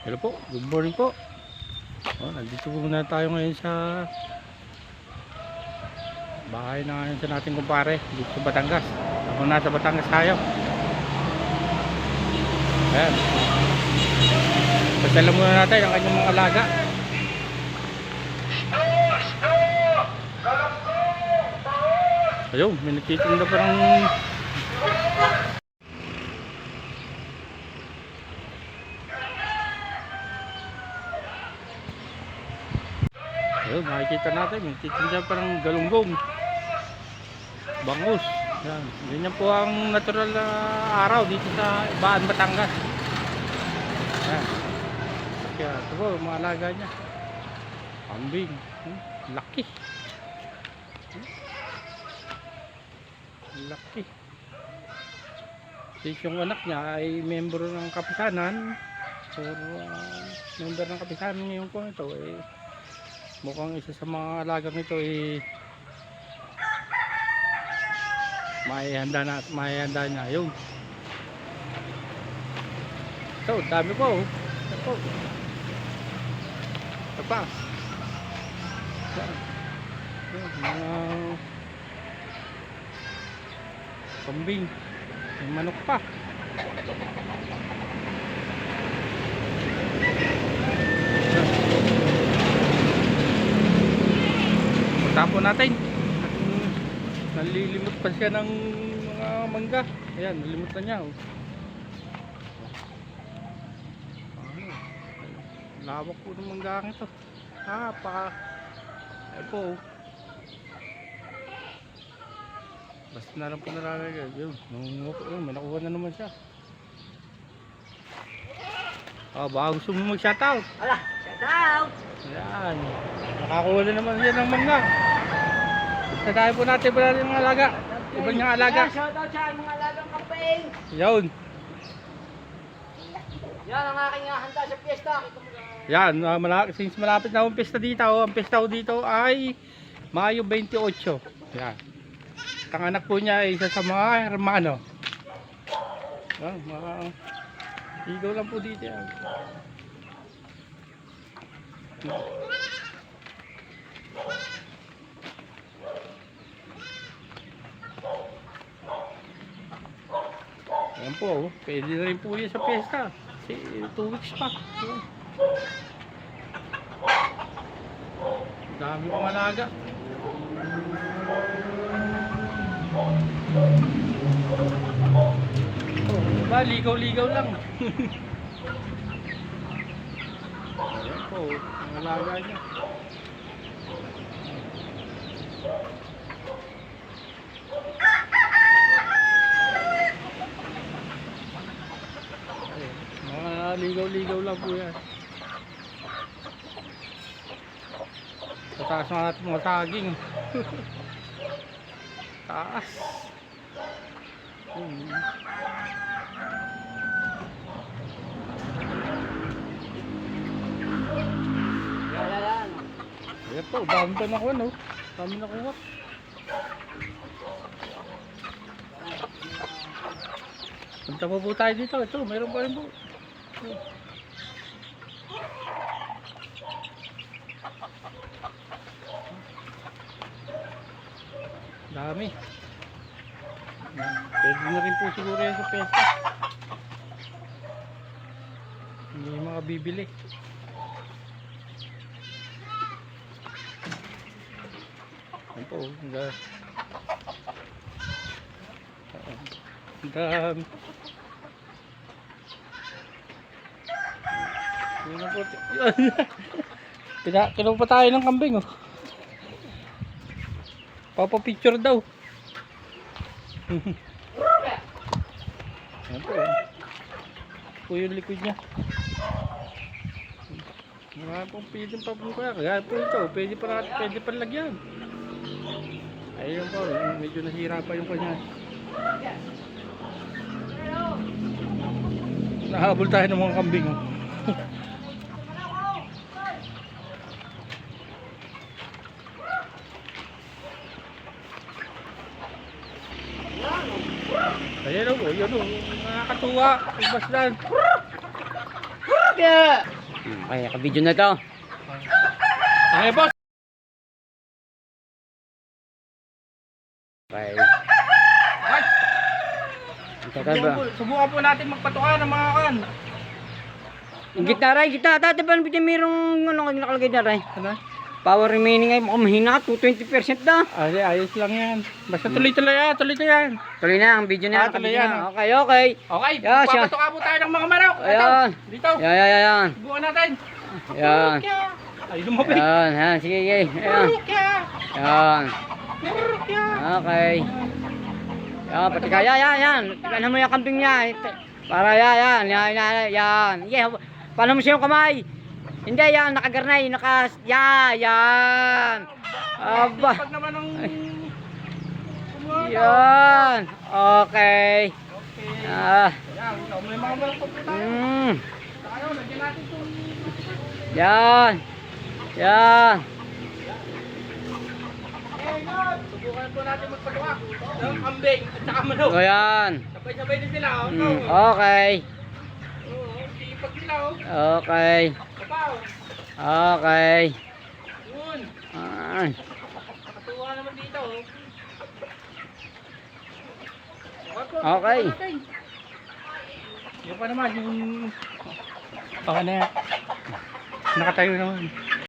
Hello po, good morning po. Nandito muna tayo ngayon sa bahay na ngayon sa nating kumpare dito sa Batangas. Ako nasa Batangas tayo. Ayan. Pasalam muna natin ang kanyang mga alaga. Ayun, may nagtitinda pa ng ayun, makikita natin may titinda pa ng galunggong, bangus. Yan, ganyan po ang natural na araw dito sa Baan, Batangas. Yan. Kaya ito po, mga alaga niya. Kambing. Laki. Laki. Kasi yung anak niya ay membro ng kapisanan. So, member ng kapisanan ngayon po ito. Mukhang isa sa mga alagang ito may handa niya yun. Ito, dami po. Ito. Ito pa. Mga kambing. May manok pa. Tapon natin. Nalilimot pa siya ng mga mangga. Ayan, nalimot na niya. Lawak po ng mangga ito. Ay po. Basta na lang po nalalagay. Yun, may nakuha na naman siya. Baka gusto mo mag-shoutout. Ala, shoutout! Ayan. Nakakuha na naman siya ng mangga. Basta tayo po natin mga alaga. Ibang niyang alaga. Shoutout sa mga alagang kambing! Yun. Yan ang aking handa sa piyesta. Yan, since malapit na ang pista dito, ang pista dito ay Mayo 28. Yan. Ang anak po niya ay isa sa mga hermano. Yan, ligaw lang po dito yan. Ayan po, pwede na rin po yan sa pesta. Kasi 2 weeks pa. Dami pang alaga. Diba, ligaw-ligaw lang. Ayan po, ang alaga niya. Ligaw-ligaw lang po yan. Sa taas na natin mga saging. Taas. Yan. Ayan po, dami pa nakuha, no? Dami nakuha. Punta po tayo dito. Ito, mayroon pa rin po. Dami. Pwede na rin po siguro yan sa pesta. Hindi mga bibili. Yan po. Ang dami. Kinuha pa tayo ng kambing, oh. Papa-picture daw. Ayan po, ito po yung likod niya. Marami pong pwede pa po kaya. Kaya po ito, pwede pa lagyan. Ayun po, medyo nasira pa yung kanya. Nahabol tayo ng mga kambing, oh. Ayan o, yun o, nakakatuwa, basdan. Okay, ka-video na to. Okay, boss. Okay. Ay, Teka ba? subukan po natin magpatuka ng mga kan. Yung gitna rin, gitna. Dati ba mayroong ano nakalagay na rin? Ano? Power remaining ay mukhang mahina. 220% na. Ay, ayos lang yan. Basta tuloy-tuloy yan, tuloy-tuloy yan. Tuloy na ang video na. Tuloy Video yan. na. Okay, okay. Okay, Yeah, siya. papatuka po tayo ng mga manok. Ito, Ayan. dito. Yan. Subukan natin. Yan. Ay, lumapit. Yan. Sige, sige. Ayan. Yan. Okay. Yan, pati kaya, yan. Tignan mo yung kambing niya. Para yan. Yeah. Paano mo siya yung kamay? Hindi, yan. Nakagarnay. Yan. Aba. Pag naman ng... Yan. Okay. Okay. Ah. Ayan, may mga manok po tayo. Tayo, lagyan natin itong... Yan. Subukan po natin magpatuka ng kambing at saka manok. O yan. Sabay-sabay din sila. Okay. Sipag sila. Okay. Kapaw. Okay. Yun. Nakatuwa naman dito. Okay. Yung pa naman, yung... Baka na yan. Nakatayo naman.